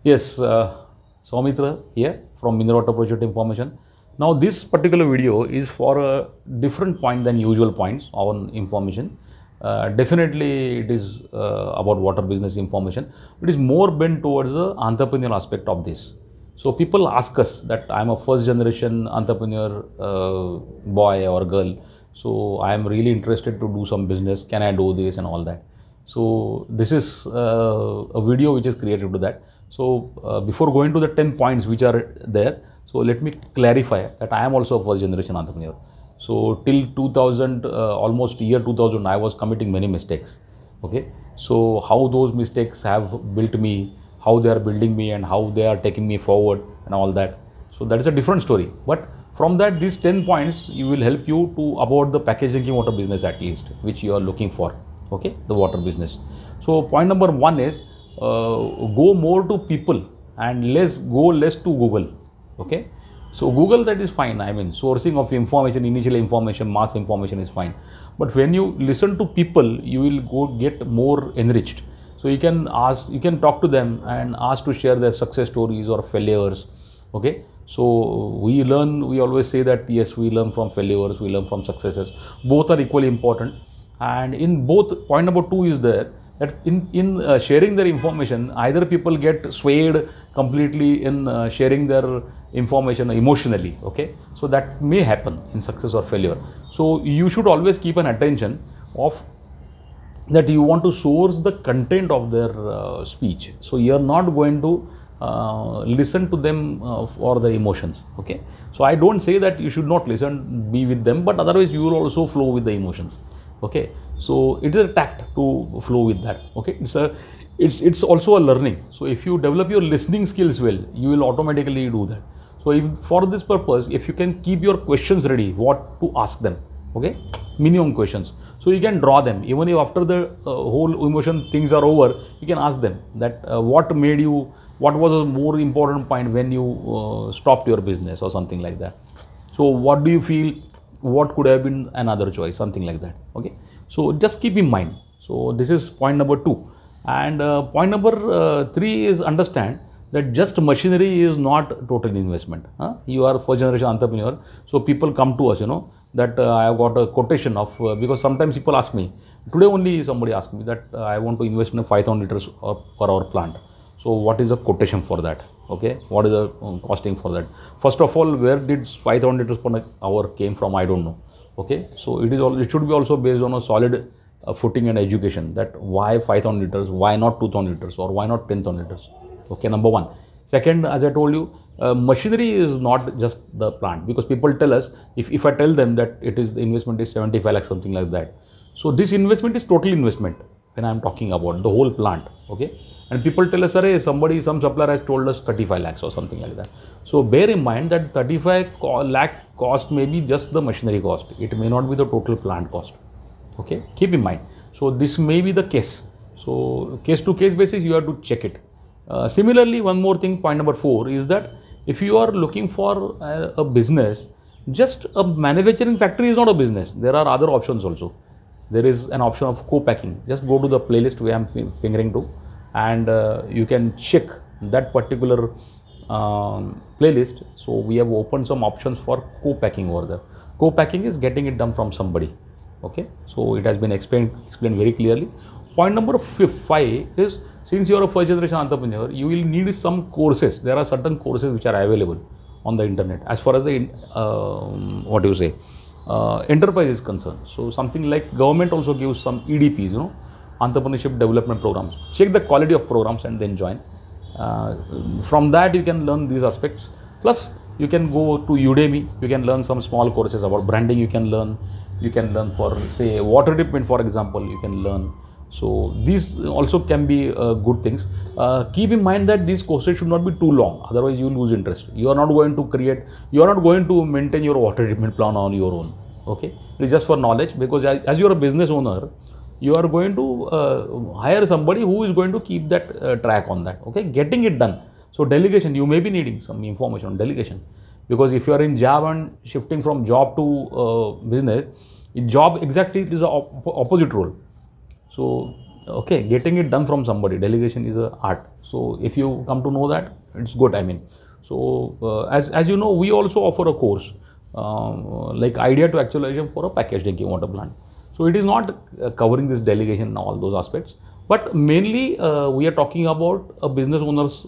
Yes, Soumitra here from Mineral Project Information. Now this particular video is for a different point than usual points on information. Definitely it is about water business information. It is more bent towards the entrepreneurial aspect of this. So people ask us that I am a first generation entrepreneur boy or girl. So I am really interested to do some business. Can I do this and all that? So this is a video which is created to that. So before going to the 10 points which are there, so let me clarify that I am also a first generation entrepreneur. So till 2000, almost year 2000, I was committing many mistakes. Okay. So how those mistakes have built me, how they are building me and how they are taking me forward and all that. So that is a different story. But from that, these 10 points you will help you to about the packaged drinking water business at least, which you are looking for. Okay, the water business. So point number 1 is go more to people and go less to Google. Okay, so Google, that is fine. I mean, sourcing of information, initial information, mass information is fine. But when you listen to people, you will go get more enriched. So you can ask, you can talk to them and ask to share their success stories or failures. Okay, so we always say that yes, we learn from failures, we learn from successes. Both are equally important. And in both, point number 2 is there that in sharing their information, either people get swayed completely in sharing their information emotionally. Okay, so that may happen in success or failure. So you should always keep an attention of that you want to source the content of their speech. So you are not going to listen to them for their emotions. Okay, so I don't say that you should not listen, be with them, but otherwise you will also flow with the emotions. Okay, so it is a tact to flow with that. Okay, it's also a learning. So if you develop your listening skills well, you will automatically do that. So if for this purpose, if you can keep your questions ready, what to ask them. Okay, minimum questions, so you can draw them. Even if after the whole emotion things are over, you can ask them that what was a more important point when you stopped your business or something like that. So what do you feel, what could have been another choice, something like that. Okay, so just keep in mind. So this is point number 2. And point number 3 is understand that just machinery is not total investment. You are first generation entrepreneur, so people come to us, that I have got a quotation of, because sometimes people ask me, today only somebody asked me that I want to invest in a 5,000 liters per hour plant. So what is the quotation for that? Okay, what is the costing for that? First of all, where did 5,000 liters per hour came from? I don't know. Okay, so it should be also based on a solid footing and education, that why 5,000 liters, why not 2,000 liters, or why not 10,000 liters? Okay, number 1. Second, as I told you, machinery is not just the plant, because people tell us, if I tell them that the investment is 75 lakhs, something like that. So this investment is total investment when I am talking about the whole plant. Okay, and people tell us, some supplier has told us 35 lakhs or something like that. So bear in mind that 35 lakh cost may be just the machinery cost. It may not be the total plant cost. Okay, keep in mind. So this may be the case. So case to case basis, you have to check it. Similarly, one more thing, point number 4 is that if you are looking for a business, just a manufacturing factory is not a business. There are other options also. There is an option of co-packing. Just go to the playlist where I am fingering to, and you can check that particular playlist. So we have opened some options for co-packing over there. Co-packing is getting it done from somebody. Okay, so it has been explained very clearly. Point number 5 is, since you are a first generation entrepreneur, you will need some courses. There are certain courses which are available on the internet as far as the enterprise is concerned. So something like government also gives some EDPs, entrepreneurship development programs. Check the quality of programs and then join. From that you can learn these aspects. Plus you can go to Udemy. You can learn some small courses about branding. You can learn for, say, water treatment, for example, you can learn. So these also can be good things. Keep in mind that these courses should not be too long, otherwise you will lose interest. You are not going to maintain your water treatment plan on your own. Okay, it is just for knowledge, because as you are a business owner, you are going to hire somebody who is going to keep that track on that. Okay, getting it done. So delegation, you may be needing some information on delegation, because if you are in job and shifting from job to business, in job exactly it is the opposite role. So Okay, getting it done from somebody, delegation is a art. So if you come to know that, it's good. I mean, so as you know, we also offer a course like idea to actualization for a package drinking water plant. So it is not covering this delegation and all those aspects, but mainly we are talking about a business owner's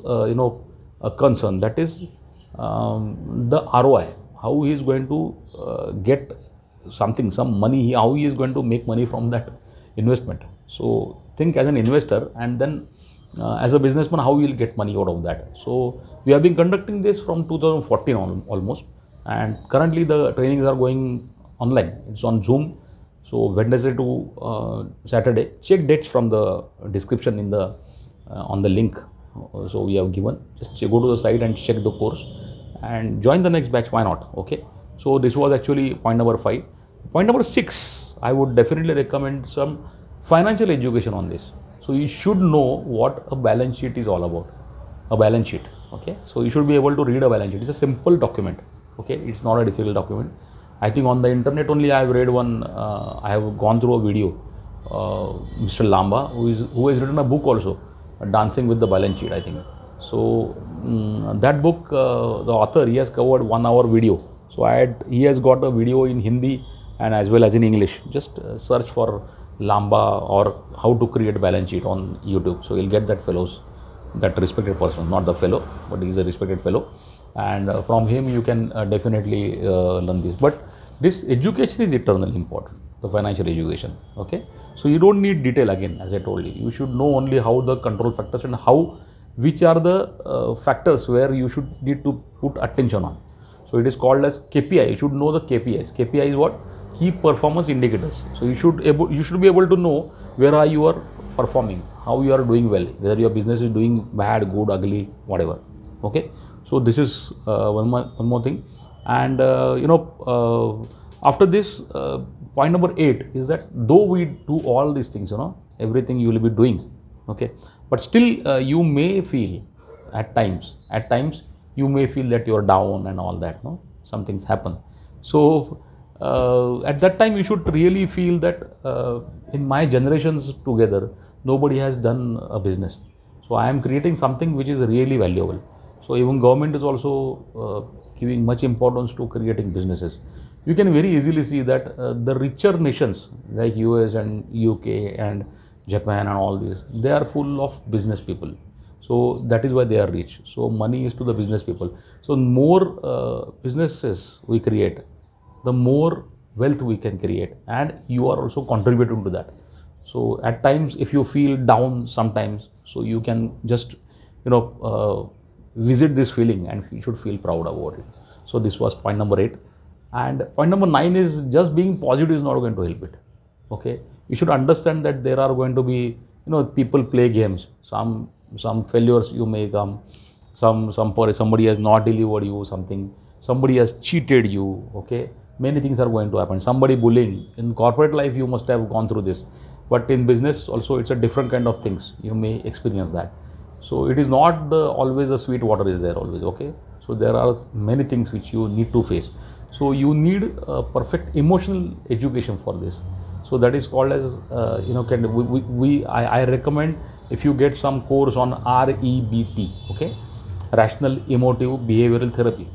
a concern, that is the ROI, how he is going to get something, some money, how he is going to make money from that investment. So think as an investor, and then as a businessman, how you will get money out of that. So we have been conducting this from 2014 almost, and currently the trainings are going online. It's on Zoom. So Wednesday to Saturday. Check dates from the description in the on the link. So we have given. Just go to the site and check the course and join the next batch. Why not? Okay. So this was actually point number 5. Point number 6. I would definitely recommend some financial education on this. So you should know what a balance sheet is all about. A balance sheet. Okay. So you should be able to read a balance sheet. It's a simple document. Okay. It's not a difficult document. I think on the internet only I have read one, I have gone through a video, Mr. Lamba, who has written a book also, Dancing with the Balance Sheet, I think. So that book, the author, he has covered 1 hour video. So he has got a video in Hindi and as well as in English. Just search for Lamba or how to create balance sheet on YouTube. So you'll get that respected person, not the fellow, but he's a respected fellow. And from him you can definitely learn this. But this education is eternally important, the financial education. Okay, so you don't need detail again, as I told you. You should know only how the control factors and which are the factors where you should need to put attention on. So it is called as KPI. You should know the KPIs. KPI is what? Key performance indicators. So you should be able to know where you are performing, how you are doing well, whether your business is doing bad, good, ugly, whatever. Okay. So this is one more thing. And after this, point number 8 is that though we do all these things, everything you will be doing, okay, but still you may feel at times you may feel that you are down and all that, some things happen. So at that time you should really feel that in my generations together, nobody has done a business. So I am creating something which is really valuable. So even government is also giving much importance to creating businesses. You can very easily see that the richer nations like US and UK and Japan and all these, they are full of business people. So that is why they are rich. So money is to the business people. So more businesses we create, the more wealth we can create, and you are also contributing to that. So at times if you feel down sometimes, so you can just visit this feeling and you should feel proud about it. So this was point number 8. And point number 9 is just being positive is not going to help it. Okay, you should understand that there are going to be, people play games. Some failures you may come. Somebody has not delivered you something. Somebody has cheated you. Okay, many things are going to happen. Somebody bullying. In corporate life you must have gone through this, but in business also it's a different kind of things. You may experience that. So it is not always a sweet water is there always. Okay, so there are many things which you need to face. So you need a perfect emotional education for this. So that is called as I recommend if you get some course on REBT, okay, rational emotive behavioral therapy.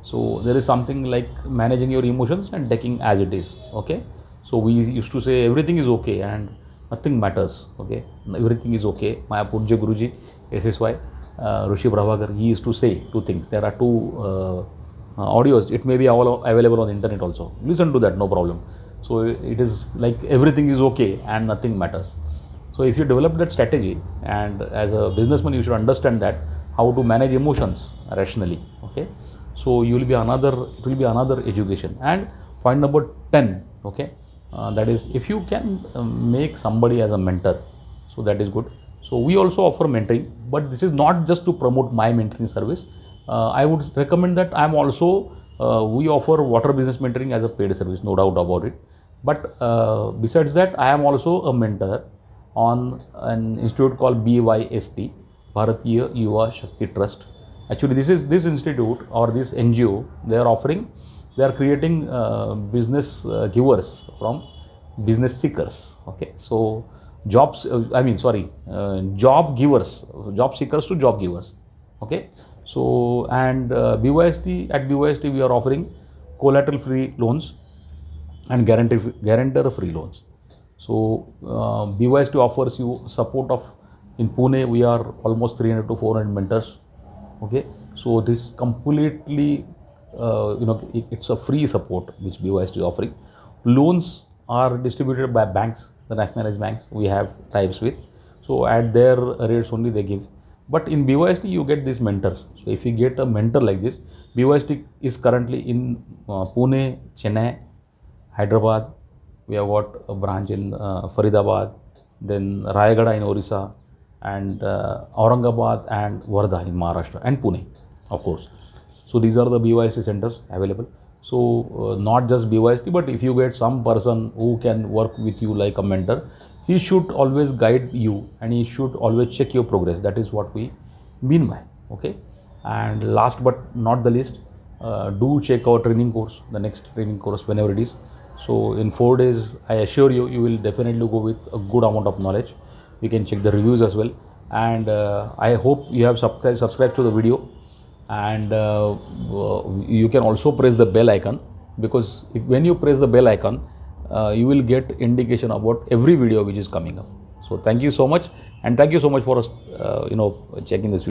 So there is something like managing your emotions and taking as it is. Okay, so we used to say everything is okay and nothing matters. Okay, everything is okay. My Pujya Guruji SSY Rishi Prabhakar, he used to say 2 things. There are 2 audios. It may be all available on the internet also. Listen to that, no problem. So it is like everything is okay and nothing matters. So if you develop that strategy, and as a businessman you should understand that how to manage emotions rationally. Okay, so it will be another education. And point number 10, okay, that is if you can make somebody as a mentor, so that is good. So we also offer mentoring, but this is not just to promote my mentoring service. I would recommend that I am also we offer water business mentoring as a paid service, no doubt about it. But besides that, I am also a mentor on an institute called BYST, Bharatiya Yuva Shakti Trust. Actually, this institute or this NGO, they are creating business givers from business seekers. Okay, so jobs, job givers, job seekers to job givers. Okay. So, and BYST, at BYST we are offering collateral free loans and guarantor free loans. So BYST offers you support of, in Pune we are almost 300 to 400 mentors. Okay. So this completely, it's a free support which BYST is offering. Loans are distributed by banks, the nationalized banks we have types with. So at their rates only they give. But in BYST you get these mentors. So if you get a mentor like this, BYST is currently in Pune, Chennai, Hyderabad. We have got a branch in Faridabad, then Rayagada in Orissa, and Aurangabad and Wardha in Maharashtra, and Pune, of course. So these are the BYST centers available. So not just BYST, but if you get some person who can work with you like a mentor, he should always guide you and he should always check your progress. That is what we mean by. Okay. And last but not the least, do check our training course, the next training course, whenever it is. So in 4 days, I assure you, you will definitely go with a good amount of knowledge. You can check the reviews as well. And I hope you have subscribed to the video, and you can also press the bell icon, because when you press the bell icon, you will get indication about every video which is coming up. So thank you so much, and thank you so much for checking this video.